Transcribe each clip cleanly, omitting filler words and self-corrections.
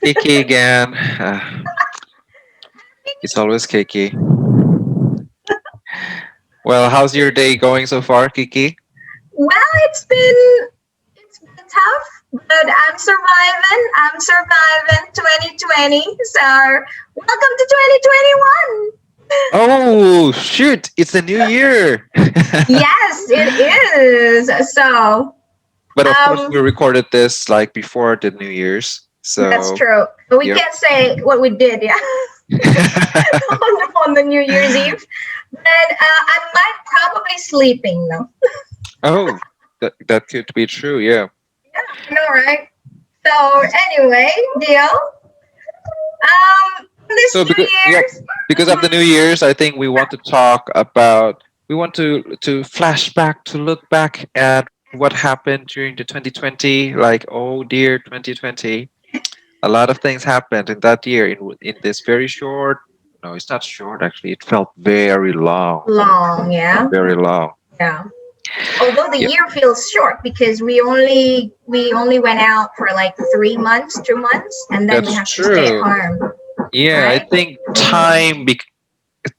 Kiki again. It's always Kiki. Well, how's your day going so far, Kiki? Well, it's been tough, but I'm surviving. I'm surviving 2020. So welcome to 2021. Oh, shoot. It's the new year. Yes, it is. So But of course, we um, recorded this like before the New Year's. that's So, true. We yep. can't say what we did, yeah, on the New Year's Eve. But I might probably sleeping now. Oh, that could be true. Yeah. Yeah, I know, right? So anyway, deal. This So New because yep, Year's. because of the New Year's, I think we want to talk about we want to flash back to look back at what happened during the 2020. Like, oh dear, 2020. A lot of things happened in that year in this very short. No, it's not short actually. It felt very long, Long, yeah, very long. yeah. Although the Yeah, year feels short because we only went out for like 3 months, 2 months, and then we that's have to stay at true. home, Yeah, I right? think Mm,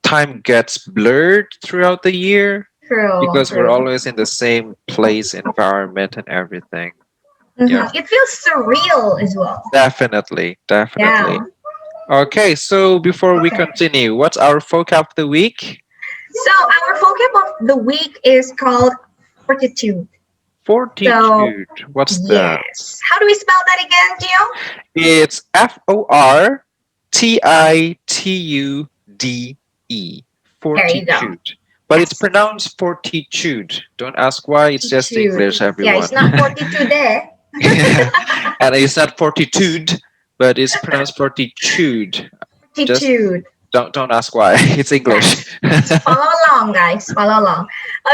time gets blurred throughout the year true, because we're true. always in the same place, environment, and everything. Yeah, It feels surreal as well. definitely, definitely. Yeah. Okay, so before we Okay. continue, what's our vocab of the week? So our vocab of the week is called fortitude. So Fortitude. What's that? yes. How do we spell that again, Gio? It's Fortitude. There you go. Fortitude. But it's Yes. pronounced fortitude. Don't ask why, it's just Fortitude. English, Yeah, everyone. it's not fortitude there. And it's not fortitude, but it's pronounced fortitude. Just Fortitude. don't ask why. It's English. Yes. Just follow along, guys. Follow along.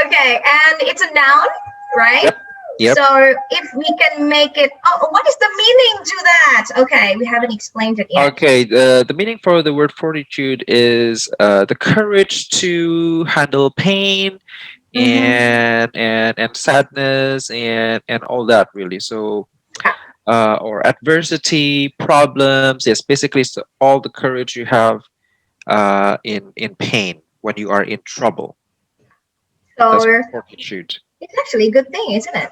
Okay, and it's a noun, right? Yep. Yep. So if we can make it, oh, what is the meaning to that? Okay, we haven't explained it yet. Okay, the meaning for the word fortitude is the courage to handle pain Mm-hmm. and sadness and all that really. So or adversity, problems. Yes, basically it's all the courage you have in pain when you are in trouble. That's So fortitude. it's actually a good thing, isn't it?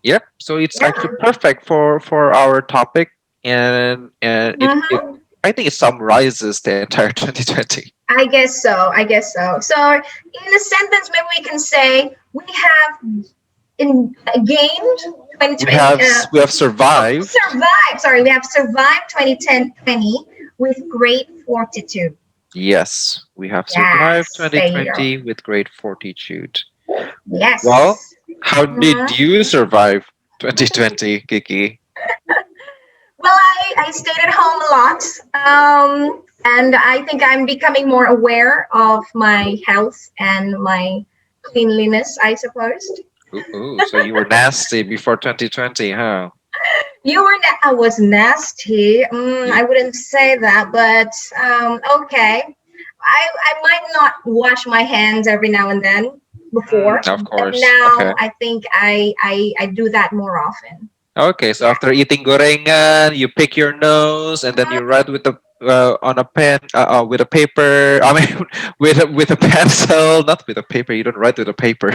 Yep. So it's Yeah. actually perfect for our topic, and it Mm-hmm. I think it summarizes the entire 2020. I guess so. I guess so. So in a sentence, maybe we can say we have gained We 2020. have we have Oh, survived. survived. Sorry, we have survived 2020 with great fortitude. Yes, we have survived Yes, there you go. 2020 with great fortitude. Well, Yes. how did Mhm. you survive 2020, Kiki? Well, I stayed at home a lot. And I think I'm becoming more aware of my health and my cleanliness, I suppose. Ooh, so you were nasty before 2020, huh? I was nasty. Yeah. I wouldn't say that, but okay. I might not wash my hands every now and then before, Of but course. now Okay. I think I do that more often. Okay, so Yeah. after eating gorengan, you pick your nose and then you write with the on a pen with a paper. I mean, with a pencil, not with a paper. You don't write with a paper.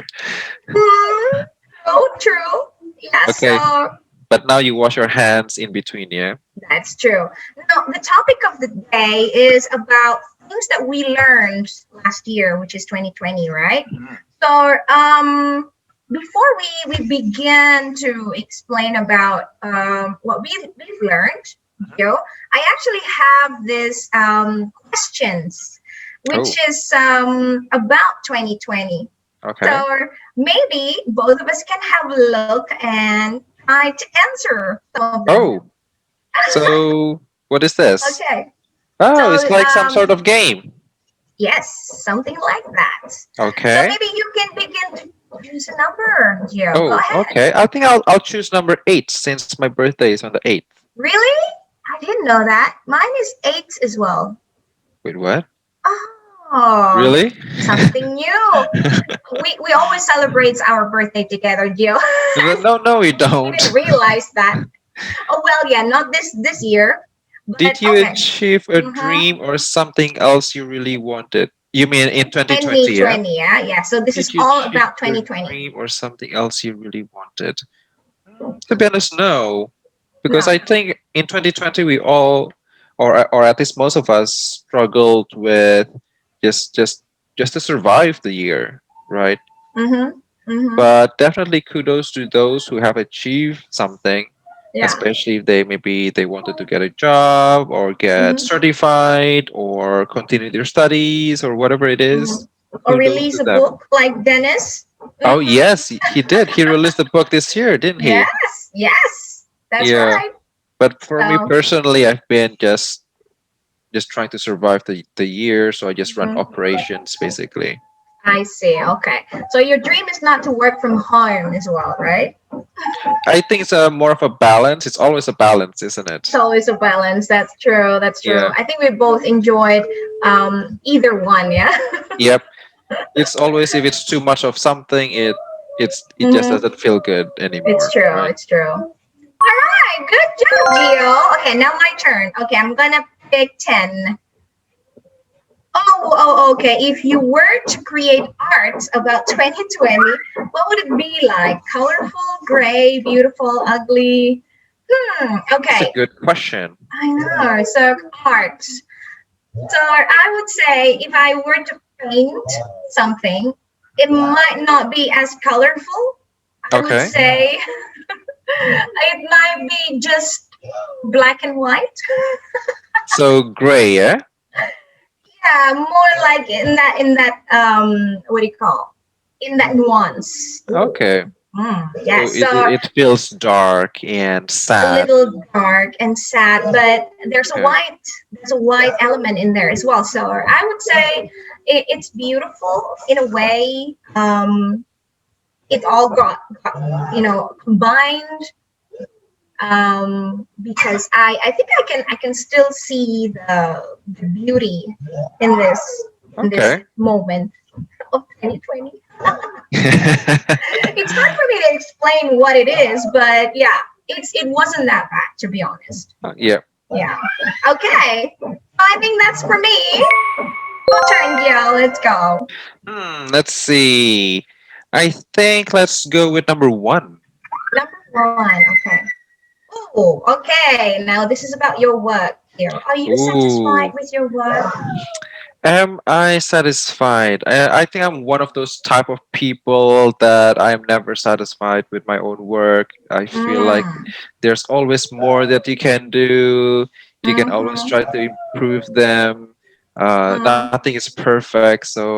Mm, oh, true. Yeah, Okay, so but now you wash your hands in between. Yeah. that's true. Now, the topic of the day is about things that we learned last year, which is 2020, right? Mhm. So, before we begin to explain about what we've learned, Joe, I actually have this questions, which Oh, is about 2020. okay. So maybe both of us can have a look and try to answer some of them. Oh, so what is this? Okay. Oh, So it's like some sort of game. yes, something like that. So Okay. maybe you can begin to choose a number, Joe. Go Oh, ahead. okay. I think I'll choose number 8 since my birthday is on the 8th. Really? I didn't know that. Mine is eight as well. Wait, what? Oh, Really? something new. We always celebrate our birthday together, Joe. No, no, we You didn't don't. realize that. Oh well, yeah, not this year, But Did you okay. achieve a Mm-hmm. dream or something else you really wanted? You mean in 2020, yeah? 2020, yeah, yeah. So this is Did you all achieve about a 2020. dream or something else you really wanted? To be honest, no. Because No. I think in 2020 we all, or at least most of us, struggled with just just just to survive the year, right? Mm-hmm. Mm-hmm. But definitely kudos to those who have achieved something, Yeah. especially if they wanted to get a job or get Mm-hmm. certified or continue their studies or whatever it Mm-hmm. is. Or Kudos release to a them. book like Dennis. Oh Mm-hmm. yes, he did. He released the book this year, didn't he? Yes, yes, that's Yeah. right. But for me So, personally, I've been just trying to survive the year, so I just run mhm. operations basically. I see. Okay. So your dream is not to work from home as well, right? I think it's a more of a balance. It's always a balance, isn't It's it? always a balance. That's true. That's true. Yeah. I think we both enjoyed either one. Yeah. Yep. It's always if it's too much of something, it just Hmm. doesn't feel good It's anymore, true. right? It's true. All right. Good job, Gio. Okay, now my turn. Okay, I'm gonna pick 10. Okay. If you were to create art about 2020, what would it be like? Colorful, gray, beautiful, ugly? It's a Okay. good question. I know. So art. So I would say if I were to paint something, it might not be as colorful. I would Okay. say it might be just black and white. So gray, yeah? Yeah, more like in that what do you call? In that nuance. Okay. Yeah, So so it feels dark and a sad. little dark and sad, but Okay. there's a white element in there as well. So I would say it's beautiful in a way. It all got combined, because I think I can still see the beauty in this Okay. moment of 2020. It's hard for me to explain what it is, but yeah, it wasn't that bad, to be honest. Yeah. Yeah. Okay. I think that's for me. Your turn, Gio. Let's go. Let's see. I think let's go with number one. Number one. Okay. Oh, okay. Now this is about your work here. Are you satisfied Ooh. with your work? Am I satisfied? I think I'm one of those type of people that I'm never satisfied with my own work. I feel like Mm. there's always more that you can do. You can always try Mm-hmm. to improve them. Mm. Nothing is perfect. So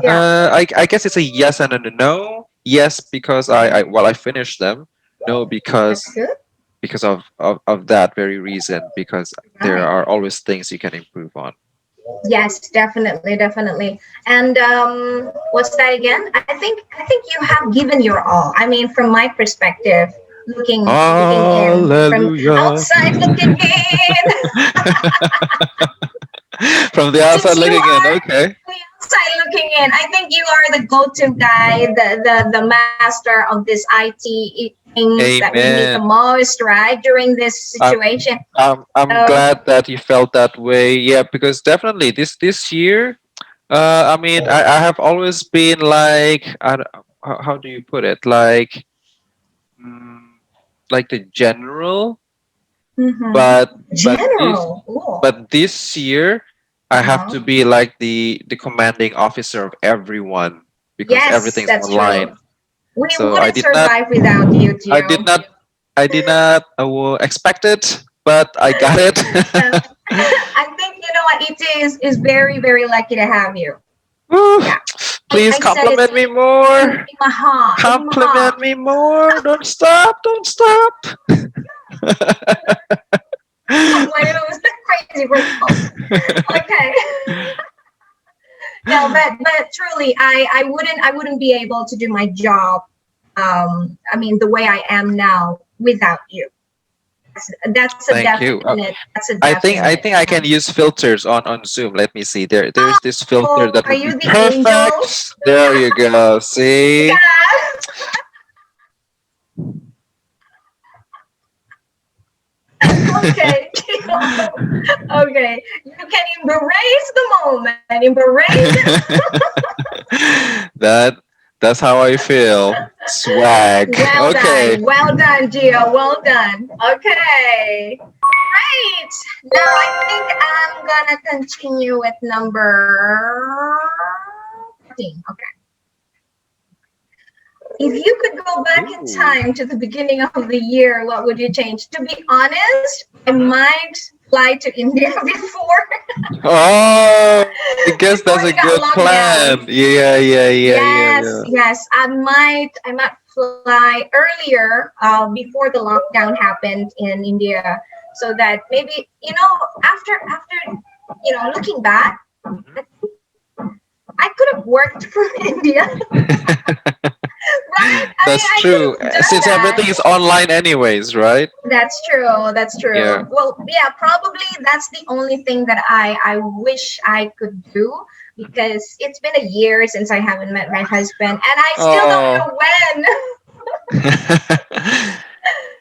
Yeah, I guess it's a yes and a no. Yes, because I finished them. No, that's good. because of that very reason. Because there Right. are always things you can improve on. Yes, definitely, definitely. And what's that again? I think you have given your all. I mean, from my perspective, looking in from Hallelujah. outside looking in, From the since outside you looking in, are okay. the outside looking in, I think you are the go-to guy, the master of this IT things that we need the Amen. most, right, during this I'm, situation. I'm So, glad that you felt that way. Yeah, because definitely this year, I mean, I have always been like, how do you put it? Mm, like the general, mm-hmm. but but this General. Cool. but this year, I have Uh-huh. to be like the commanding officer of everyone because Yes, everything's that's true. online. We So wouldn't survive without you, I did Gio. not, I did not expect it, but I got it. Uh, I think you know what it is very very lucky to have you. Woo. Yeah, Please I said it compliment me in more. my heart, in my Compliment heart. me more. Don't stop. Don't stop. Like it was crazy grateful. Okay. No, but truly, I wouldn't be able to do my job. I mean, the way I am now without you. That's a Thank you. definite. That's a I definite. think I can use filters on Zoom. Let me see. There's this filter Oh, that are would be you the angel? perfect. There you go. See? Okay, okay. You can embrace the moment. Embrace it. that that's how I feel. Swag. Okay. Well done, Gio. Well done. Okay. Right. Now I think I'm gonna continue with number 14. Okay. If you could go back in Ooh. time to the beginning of the year, what would you change? To be honest, I Mhm. might fly to India Oh, I guess before that's a we got good locked down. plan. Yeah. Yes, yes. I might fly earlier before the lockdown happened in India, so that maybe after looking back, I could have worked from India, right? I mean, That's I could true. have done Since that. everything is online, anyways, right? That's true. That's Yeah. true. Well, yeah, probably that's the only thing that I wish I could do because it's been a year since I haven't met my husband, and I still don't Oh. know when.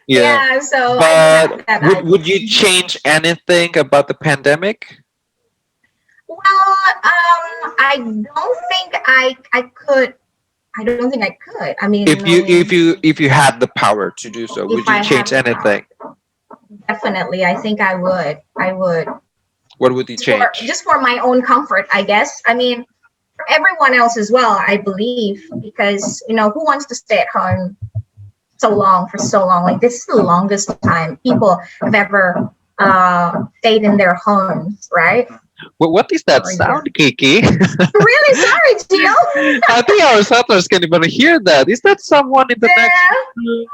Yeah. Yeah, so I But that would you I change anything about the pandemic? well, I don't think I could. I don't think I could. I mean, If you had the power to do so, if would you I change have the power, anything? definitely, I think I would. I would What would you change? just for my own comfort, I guess. I mean, for everyone else as well, I believe, because who wants to stay at home so long for so long? Like this is the longest time people have ever stayed in their homes, right? What is that For a year. sound, Kiki? Really sorry, Gio. I think our settlers can even hear that. Is that someone in the next Yeah, room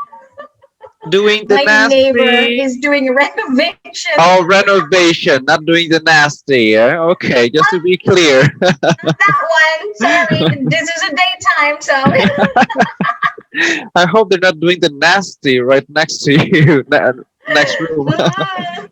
doing the my neighbor nasty? is doing renovation. Oh, renovation, not doing the nasty. Eh? Okay, just to be clear. Not that one. Sorry, this is a daytime, so I hope they're not doing the nasty right next to you, next room. mm,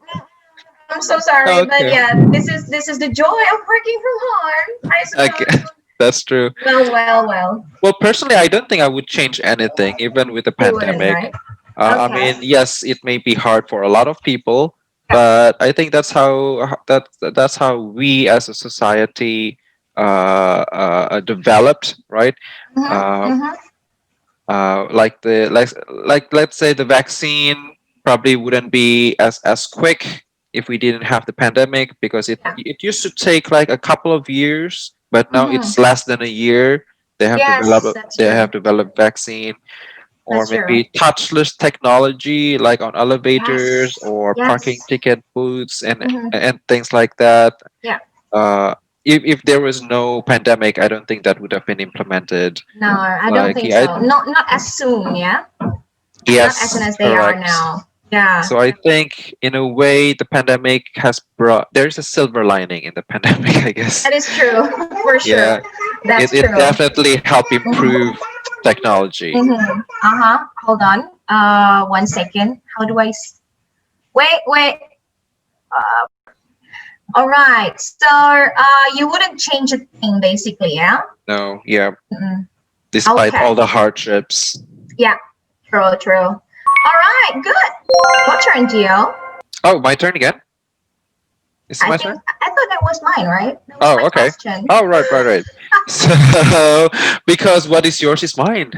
I'm so sorry, but Okay. yeah, this is the joy of working from home, I Okay, suppose. that's true. Well. Well, personally, I don't think I would change anything, even with the You wouldn't, pandemic. right? I Okay. mean, yes, it may be hard for a lot of people, Yeah. but I think that's how we as a society developed, right? Mm-hmm. Uh, Mm-hmm. like let's say the vaccine probably wouldn't be as quick if we didn't have the pandemic, because Yeah. it used to take like a couple of years, but now Mm-hmm. it's less than a year. Yes, that's They have true. developed vaccine, or That's true. maybe touchless technology like on elevators Yes. or parking Yes. ticket booths Mm-hmm. and things like that. Yeah. uh if there was no pandemic, I don't think that would have been implemented. No, I don't Like, think yeah, so. Not as soon. Yeah. Not as soon yes, as they are correct. now. Yeah. So I think in a way the pandemic has brought, there's a silver lining in the pandemic, I guess. That is true for sure. Yeah, That's it true. definitely helped improve Mm-hmm. technology. Mm-hmm. Uh-huh. Hold on. 1 second. How do wait. Uh, all right. So you wouldn't change a thing basically, yeah? No, yeah, Mm-mm. despite Okay. all the hardships. Yeah. True. All right. Good. Your turn, Gio. Oh, my turn again. Is it I my think turn? I thought that was mine, right? That was my Oh, okay. question. Oh, right. So, because what is yours is mine.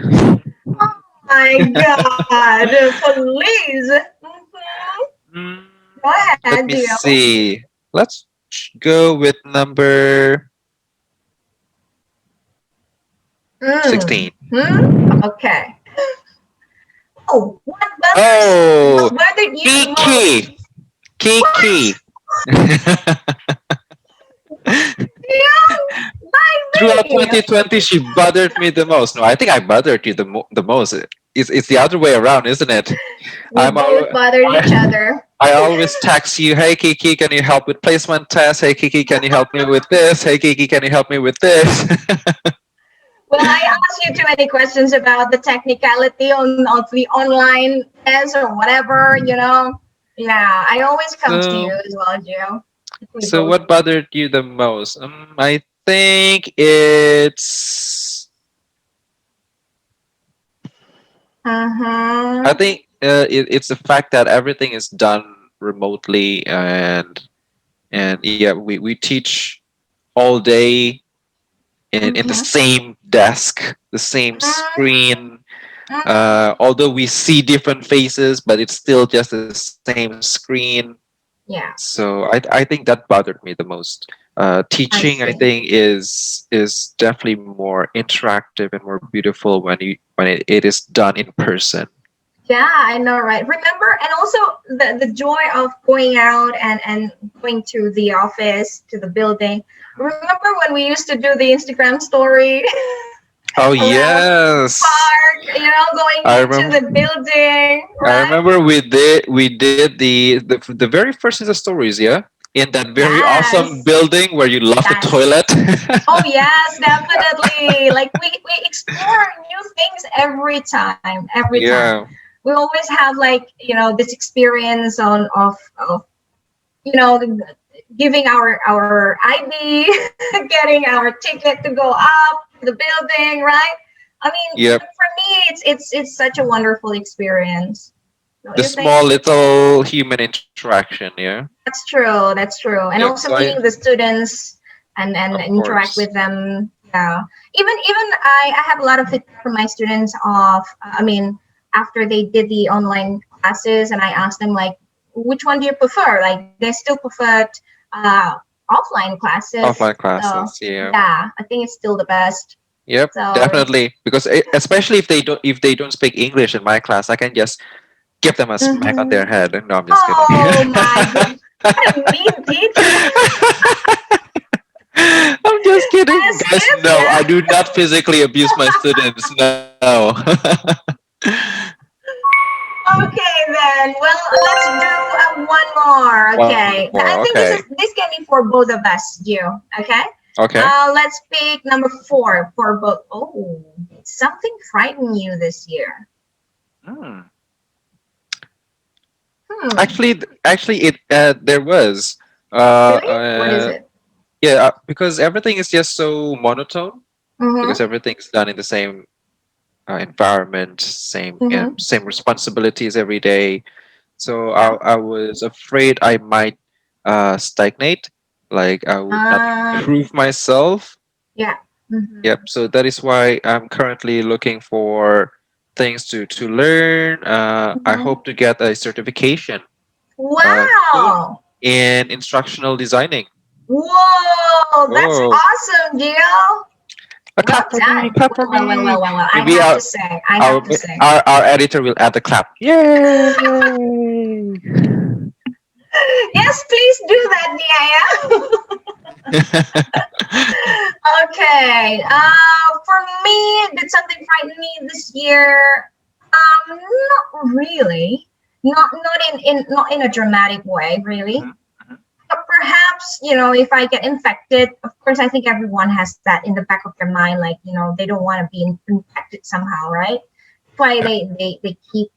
Oh my God. Please. Mhm. Mm, Go let ahead, me Gio. see. Let's go with number Mm. 16. Okay. Oh, Oh, what bothered you the most? Kiki. Kiki. What? Yeah, Throughout by me. 2020, she bothered me the most. No, I think I bothered you the most. It's the other way around, isn't it? We I'm both al- bothered each I, other. I always text you, hey Kiki, can you help with placement tests? Hey Kiki, can you help me with this? Hey Kiki, can you help me with this? Well, I asked you too many questions about the technicality of the online test or whatever. Yeah, I always come to you so, as well, Joe. We so both. what bothered you the most? I think it's. I Uh-huh. think it's the fact that everything is done remotely, and yeah, we teach all day in the Mm-hmm. same desk, the same screen. Mm-hmm. Although we see different faces, but it's still just the same screen. Yeah, So I think that bothered me the most. I Teaching, I see. think, is definitely more interactive and more beautiful when it is done in person. Yeah, I know, right? Remember, and also the joy of going out and going to the office, to the building. Remember when we used to do the Instagram story Oh around yes, park, going I into remember. the building, I right? remember we did the very first Insta stories, yeah, in that very awesome Yes, building where you love the yes. toilet. Oh yes, definitely. Like we explore new things every time, every time. Yeah. We always have like, this experience of you know giving our ID, getting our ticket to go up to the building, right? I mean, Yep. for me, it's such a wonderful experience. Don't The you think? small little human interaction, yeah. That's true. That's true. And Yep. also So I, meeting the students and of interact course. with them. Yeah. Even I have a lot of feedback from my students of I mean, after they did the online classes, and I asked them like, which one do you prefer? Like they still preferred uh offline classes. Offline So classes, yeah. yeah, I think it's still the best. Yep, So definitely. Because especially if they don't speak English in my class, I can just give them a smack on their mhm. head. No, I'm just kidding. Oh my god. What a mean teacher. I'm just kidding, As guys. if, No, I yeah. do not physically abuse my students. No. Okay then. Well, let's do one more. One Okay. more. I think Okay. this can be for both of us, Gio. Okay. Okay. Let's pick number 4 for both. Oh, did something frighten you this year? Hmm. Hmm. Actually, it there was. Really? What is it? Yeah, because everything is just so monotone. Because Mm-hmm. everything's done in the same environment, same Mm-hmm. same responsibilities every day. So Yeah. I was afraid I might stagnate, like I would not Uh, improve myself. yeah. Mm-hmm. Yep. So that is why I'm currently looking for things to learn. I Mm-hmm. hope to get a certification soon Wow. in instructional designing. Whoa, that's Oh, awesome, Gio. a Well clap for me! done. Clap for me! Well. I Maybe have to say. I our have to say. our editor will add the clap. Yay! Yes, please do that, Nia. Okay. For me, did something frighten me this year? Not really. Not in a dramatic way, really. Mhm, mhm. But perhaps, if I get infected, of course, I think everyone has that in the back of their mind, like, they don't want to be infected somehow, right? That's why Yep. they keep,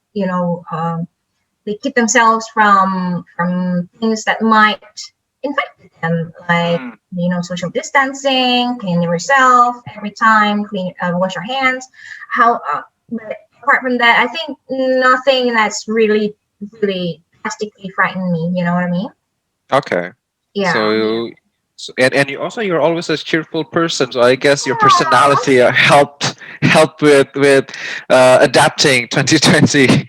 they keep themselves from things that might infect them, like Mm, social distancing, clean yourself every time, clean wash your hands. How but apart from that, I think nothing that's really drastically frightened me. You know what I mean? okay. Yeah. So, and you also you're always a cheerful person. So I guess your Aww. personality helped with adapting 2020.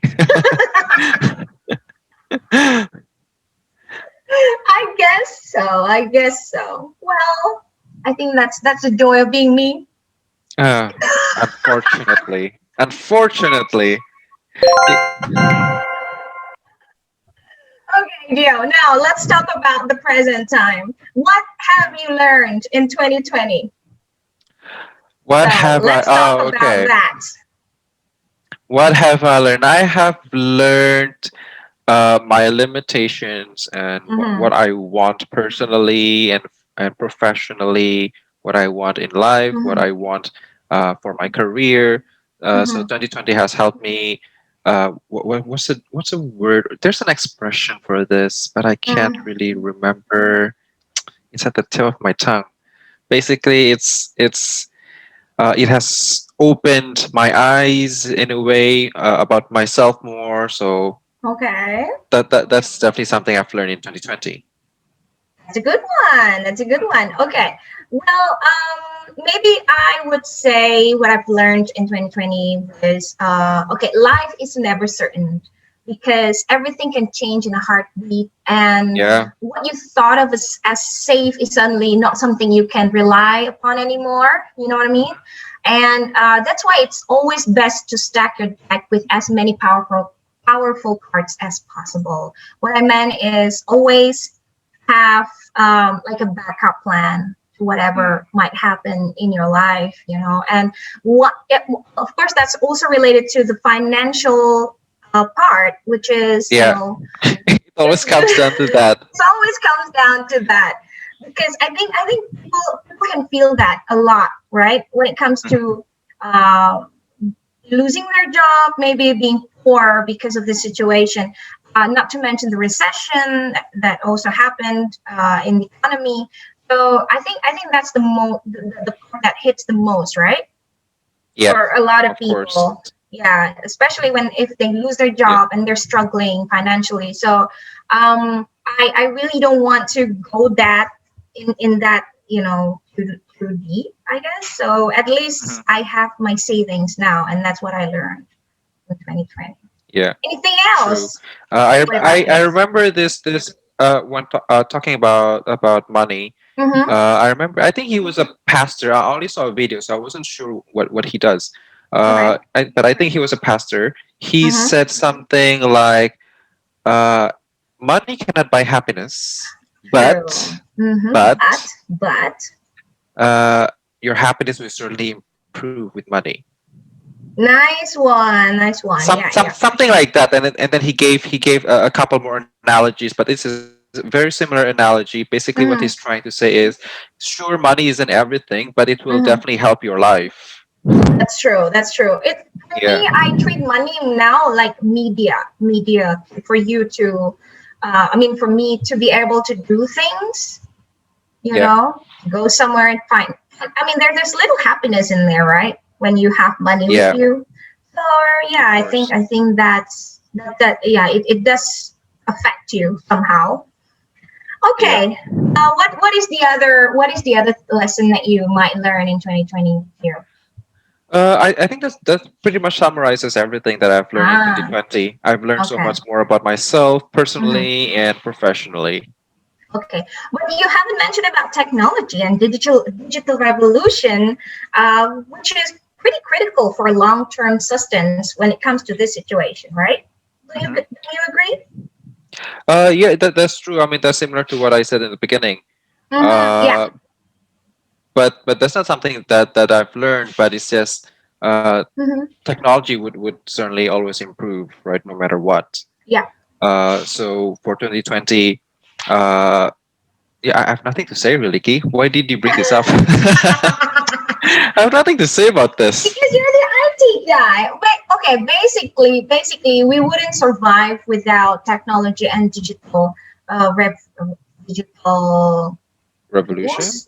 I guess so. I guess so. Well, I think that's the joy of being me. uh, unfortunately, it, Okay, Gio. Now let's talk about the present time. What have you learned in 2020? what So have I? let's talk Oh, about okay. that. What have I learned? I have learned my limitations and what Mm-hmm. I want personally and professionally, what I want in life, what Mm-hmm. I want for my career. So Mm-hmm. 2020 has helped me. What's a word? There's an expression for this, but I can't Mm-hmm. really remember. It's at the tip of my tongue. Basically, it has opened my eyes in a way about myself more. So Okay. That's definitely something I've learned in 2020. That's a good one. That's a good one. Okay. Well, maybe I would say what I've learned in 2020 was okay, life is never certain because everything can change in a heartbeat. And Yeah. what you thought of as safe is suddenly not something you can rely upon anymore. You know what I mean? And that's why it's always best to stack your deck with as many powerful cards as possible. What I meant is always have like a backup plan to Mm. whatever might happen in your life, you know. And of course, that's also related to the financial part, which is, you Yeah. know, It always comes down to that. it always comes down to that because I think people can feel that a lot, right? When it comes Mhm. to uh, losing their job, maybe being poor because of the situation. Not to mention the recession that also happened in the economy. So I think that's the part that hits the most, right? Yeah. For a lot of Of course. people. Yeah, especially when if they lose their Yeah. job and they're struggling financially. So I really don't want to go that in that, you know, too deep, I guess. So at least Mhm. I have my savings now, and that's what I learned in 2020. Yeah. Anything True. else? I, What about I you? I remember this when talking about money. Mm-hmm. I remember. I think he was a pastor. I only saw a video, so I wasn't sure what he does. Okay. But I think he was a pastor. He Mm-hmm. said something like, uh, "Money cannot buy happiness, True. Mm-hmm. but But uh, your happiness will certainly improve with money." nice one. Nice one. Yeah, yeah. Something like that. And then he gave a couple more analogies, but it's a very similar analogy. Basically, what he's trying to Mm-hmm. say is, sure, money isn't everything, but it will definitely Mm-hmm. help your life. That's true. That's true. It for Yeah. me, I treat money now like media for you to, I mean, for me to be able to do things, you Yeah. know, go somewhere and find. I mean, there's little happiness in there, right? When you have money with Yeah. you. So yeah, Of I think that yeah, it does affect you somehow. Yeah. Okay. What is the other lesson that you might learn in 2020 here? I think that pretty much summarizes everything that I've learned in Ah, 2020. I've learned so okay. much more about myself Mhm. personally and professionally. Okay, but you haven't mentioned about technology and digital revolution, which is pretty critical for long-term sustenance when it comes to this situation, right? Do you agree? Yeah, that's true. I mean, that's similar to what I said in the beginning. Mm-hmm. Yeah. Uh, but that's not something that I've learned. But it's just Mm-hmm. technology would certainly always improve, right? No matter what. Yeah. So for 2020, uh, yeah, I have nothing to say really, Key. Why did you bring this up? I have nothing to say about this. Because you're the IT guy. But okay, basically, we wouldn't survive without technology and digital Revolution. tools.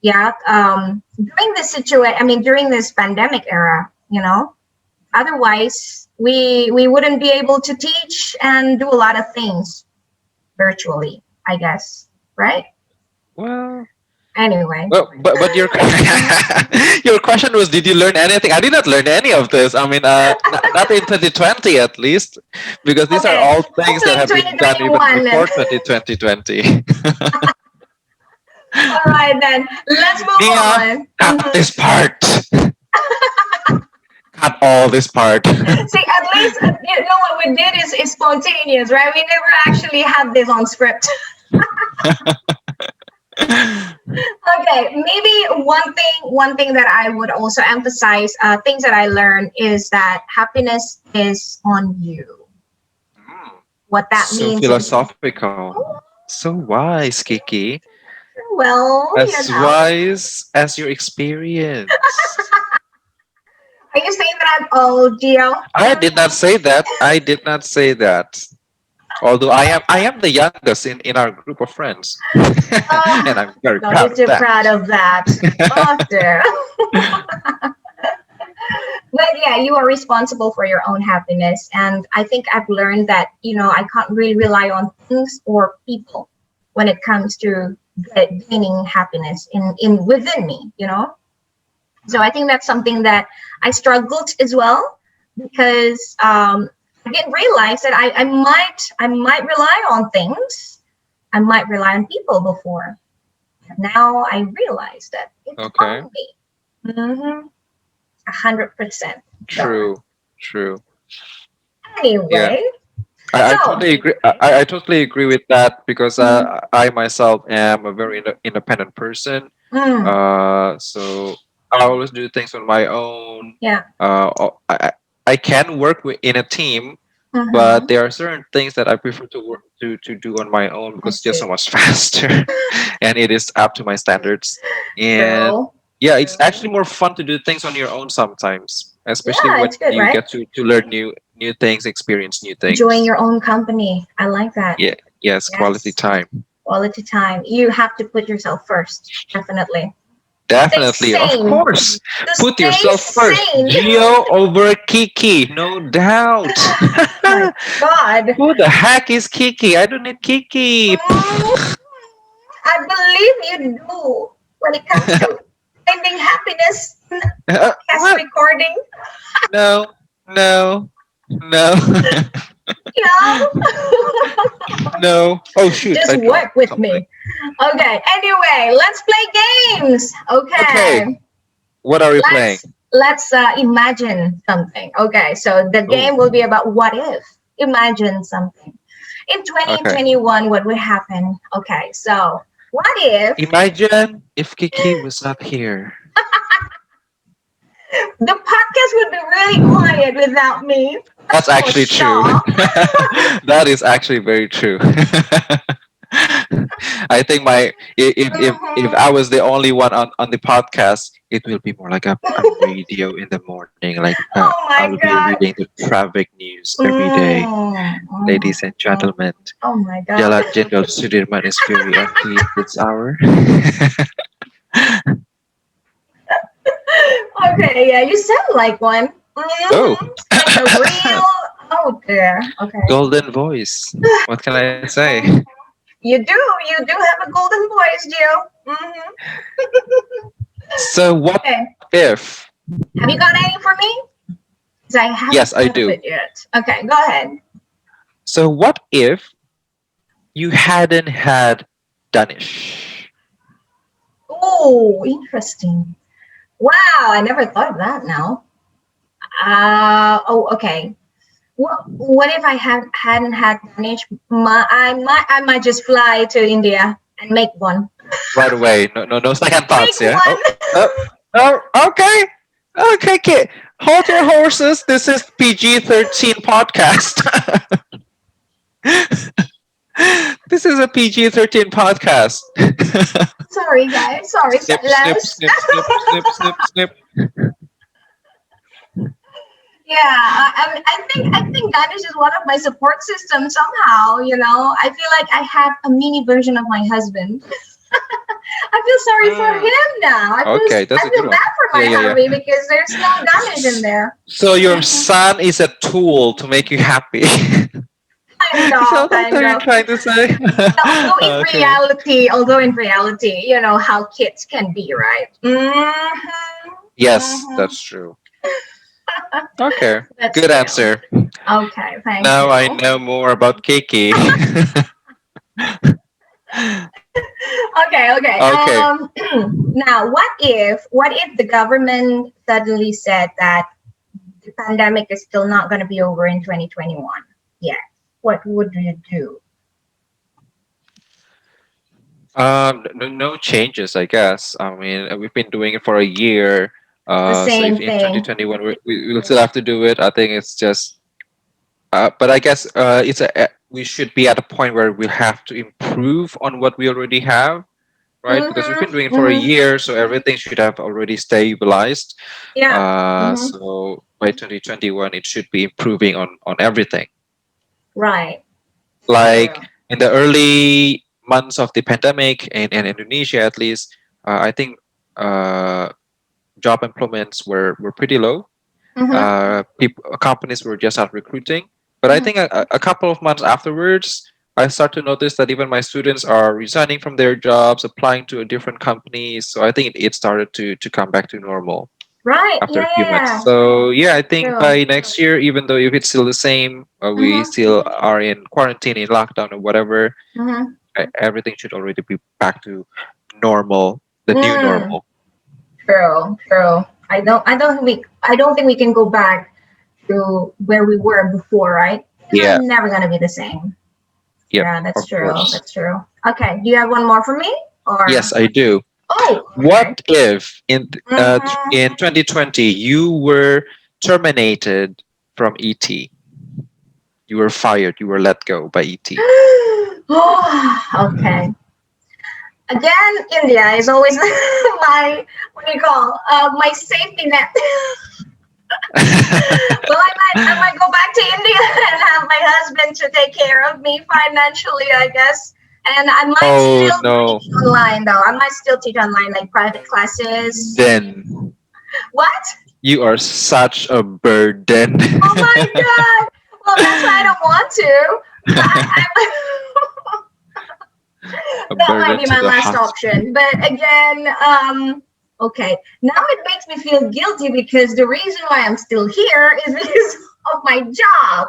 Yeah. During this pandemic era, you know, otherwise we wouldn't be able to teach and do a lot of things virtually, I guess, right? Well, Anyway. but your your question was, did you learn anything? I did not learn any of this. I mean, not in 2020 at least, because these are Okay, all things hopefully that in have been done even 2021 then. before 2020. All right then, let's move Nia, on. cut this part. Cut all this part. See, at least you know what we did is spontaneous, right? We never actually had this on script. Okay, maybe one thing that I would also emphasize, things that I learned is that happiness is on you. What that So means is, philosophical. So wise, Kiki. well, As wise as your experience. are you saying that I'm old, Gio? I did not say that. I did not say that. Although I am the youngest in our group of friends. And I'm Oh, very don't proud be of too that. proud of that. Oh, dear. But yeah, you are responsible for your own happiness. And I think I've learned that, I can't really rely on things or people when it comes to gaining happiness in within me. So I think that's something that I struggled as well because I didn't realize that I might rely on things. I might rely on people before. Now I realize that it's Okay. on me. 100%. Sure. True. True. Yeah. Anyway, I so totally agree. I totally agree with that because I myself am a very independent person. mm, So I always do things on my own. yeah. I can work in a team, but Mm-hmm. there are certain things that I prefer to work to do on my own I because it's just so see. much faster, and it is up to my standards. And True. yeah, it's actually more fun to do things on your own sometimes, especially Yeah, when it's good, you right? get to learn new things, experience new Enjoying things. your own company. I like that. Yeah, yes, quality Yes. time. Quality time. You have to put yourself first. Definitely. Stay Definitely, of sane. course. To Put stay yourself first. sane. Gio over Kiki, no doubt. My God. Who the heck is Kiki? I don't need Kiki. Mm, I believe you do when it comes to finding happiness in podcast What? recording. No, no, no, Yeah. no. Oh shoot! Just I dropped work with something. me. Okay. Anyway, let's play games. Okay, Okay. what are we playing? Let's imagine something. Okay. So the Oh, game will be about what if. Imagine something. In okay. 2021, what would happen? Okay. So what if Imagine if Kiki was not here. the podcast would be really quiet without me? That's That's for actually true. sure. That is actually very true. I think if Mhm. I was the only one on the podcast, it will be more like a radio in the morning. Like Oh I will my be God. reading the traffic news every day. Mm. Ladies and gentlemen, Oh my God. Jalan Jenderal Sudirman is very empty this hour. Okay, yeah, you sound like one. Oh, Like a real. Oh dear. Okay. golden voice. What can I say? You do have a golden voice, Jill. So what Okay. if? Have you got any for me? Because I Yes, haven't I thought of do. it yet. Okay, go ahead. So what if you hadn't had Danish? Oh, interesting. Wow, I never thought of that now. Oh, okay. What if I hadn't had Danish? I might just fly to India and make one. Right away. No, no, no second Make thoughts. Yeah. Oh, one. oh, oh. Okay. Okay, kid. Hold your horses. This is PG-13 podcast. This is a PG-13 podcast. Sorry, guys. Sorry, Snip, snip, fellas. snip, snip, snip, snip, snip. Yeah, I think Danish is one of my support systems somehow. I feel like I have a mini version of my husband. I feel sorry for Mm, him now. I feel okay, that's I a good feel one. bad for Yeah, my yeah, yeah. hubby because there's no Danish in there. So your Mhm. son is a tool to make you happy. Is that what Kind you're of. trying to say? Although in Okay. reality, although in reality, you know how kids can be, right? Yes, Hmm. that's true. Okay. That's Good true. answer. Okay, thank Now I you. know more about Kiki. Okay, okay. Okay. Now, what if the government suddenly said that the pandemic is still not going to be over in 2021? Yeah. What would you do? No changes, I guess. I mean, we've been doing it for a year. The So if same in thing. 2021 we'll still have to do it, I think it's just. But I guess we should be at a point where we have to improve on what we already have, right? Because we've been doing it for a Mm-hmm. year, so everything should have already stabilized. Yeah. Mm-hmm. So by 2021, it should be improving on everything. Right. Like True. in the early months of the pandemic in Indonesia, at least, I think uh, job employments were pretty low. Mm-hmm. People, companies were just out recruiting. But I Mm-hmm. think a couple of months afterwards, I start to notice that even my students are resigning from their jobs, applying to a different companies. So I think it started to come back to normal Right. after Yeah. a few Yeah. months. Yeah. So yeah, I think True. by next year, even though if it's still the same, we Mm-hmm. still are in quarantine, in lockdown, or whatever, Mm-hmm. everything should already be back to normal, the new Mm. normal. True. True. I don't think we can go back to where we were before, right? Because Yeah. we're never gonna be the same. Yep. Yeah, that's Of true. course. That's true. Okay. Do you have one more for me? Or Yes, I do. oh, okay. What if Mm-hmm. in 2020 you were terminated from ET? You were fired. You were let go by ET. Oh, okay. Again, India is always my what do you call my safety net. Well, I might go back to India and have my husband to take care of me financially, I guess. And I might Oh still no! teach online though. I might still teach online like private classes. Then What? you are such a burden. Oh my god! Well, that's why I don't want to. I A that might burden be to my the last hospital. option. But again, okay. Now it makes me feel guilty because the reason why I'm still here is because of my job.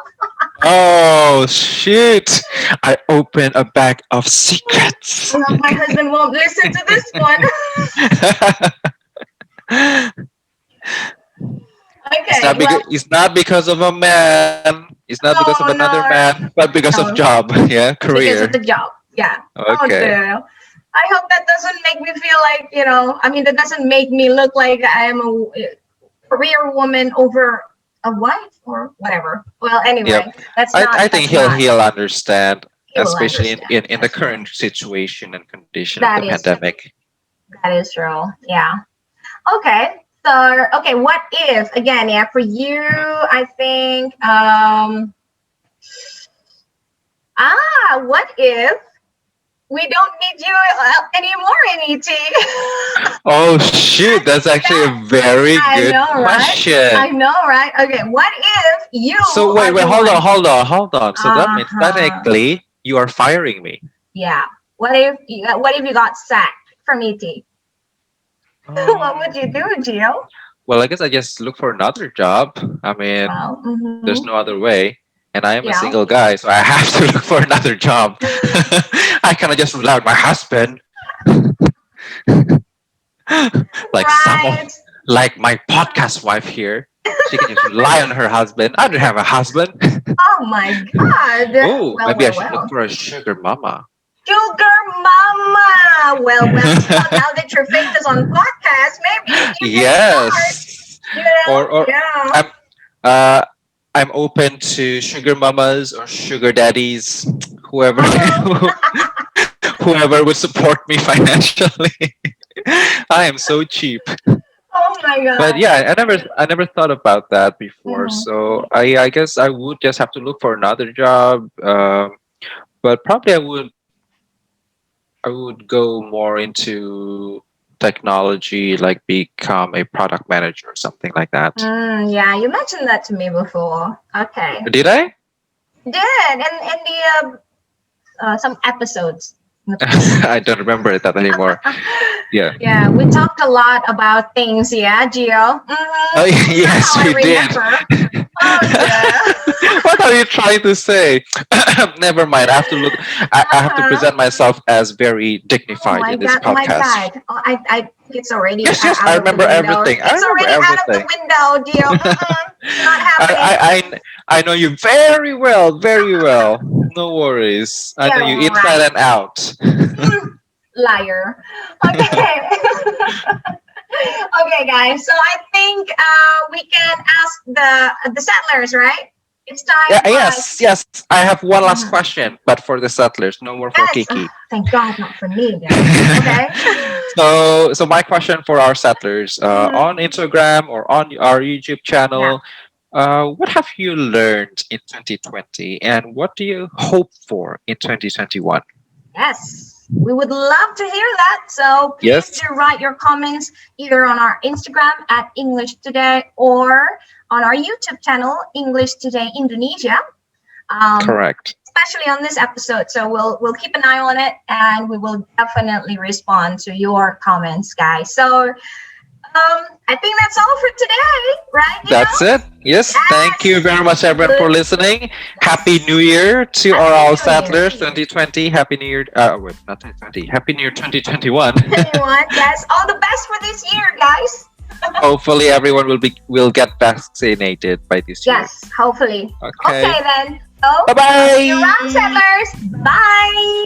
Oh shoot! I open a bag of secrets. I hope my husband won't listen to this one. Okay, well, It's not because of a man. It's not because of oh another no, man, but because of no, job. Yeah, because of career. the job. Yeah. Oh Okay. dear. I hope that doesn't make me feel like, I mean, that doesn't make me look like I am a career woman over a wife or whatever. Well, Yep. anyway, I think that's not, he'll understand, he will especially understand. in the That's true. current situation and condition of the That is true. pandemic. That is true. Yeah. Okay. So, okay, what if, again, yeah, for you, Mhm. I think, what if we don't need you anymore in ET? Oh shoot, that's actually a Yeah, very I good know, right? I question. know, right? Okay, what if you So are wait, the hold on, one? hold on. So that means Uh-huh. technically you are firing me. Yeah. What if you got sacked from ET? What would you do, Um, Gio? well, I guess I just look for another job. I mean, Well, mm-hmm. there's no other way. And I am a Yeah. single guy, so I have to look for another job. I cannot just rely on my husband, like Right. like my podcast wife here. She can just rely on her husband. I don't have a husband. Oh my God. Oh, Well, maybe I well, should look well. for a sugar mama. Sugar Mama. Well, well, well. Now that you're famous on podcast, maybe you can start. Yes. Or Yeah. I'm uh I'm open to sugar mamas or sugar daddies, whoever Uh-huh. whoever would support me financially. I am so cheap. Oh my But God. yeah, I never thought about that before. Mhm. So I guess I would just have to look for another job. But probably I would go more into technology, like become a product manager or something like that. Yeah, you mentioned that to me before. Okay. Did I? Did in the some episodes in the past. I don't remember that anymore. Yeah. Yeah, we talked a lot about things. Yeah, Gio. Oh, That's yes, how I we did. remember. Oh yeah. What are you trying to say? Never mind. I have to look. I have to Uh-huh. present myself as very Oh dignified my in this god. Oh my podcast. god. Oh, I think it's already Yes, yes. I out of the remember window. everything. I It's remember already out of the everything. window, Gio. It's not happening. I know you very well, very well. No worries. I know Yeah, you inside right. and out. Liar. Okay. Okay, guys. So I think we can ask the settlers, right? It's time Yeah, for us. yes, yes. I have one last Mhm. question, but for the settlers, no more for Yes. Kiki. Thank God, not for me again. Okay. So my question for our settlers Mhm. on Instagram or on our YouTube Yeah. channel, what have you learned in 2020, and what do you hope for in 2021? Yes, we would love to hear that. So please Yes. do write your comments either on our Instagram at English Today or on our YouTube channel, English Today Indonesia. Correct. Especially on this episode. So we'll keep an eye on it, and we will definitely respond to your comments, guys. So I think that's all for today, right? That's it. Yes. Thank you Yes. very much, everyone, for Good. listening. Happy New Yes. Year to Happy all New Year. settlers 2020. Happy New Year. Wait, not 2020. Happy New Year 2021. Anyone? Yes. All the best for this year, guys. Hopefully, everyone will get vaccinated by this year. Yes, hopefully. Okay. Okay, then. So, Bye see you around, bye. settlers. Bye.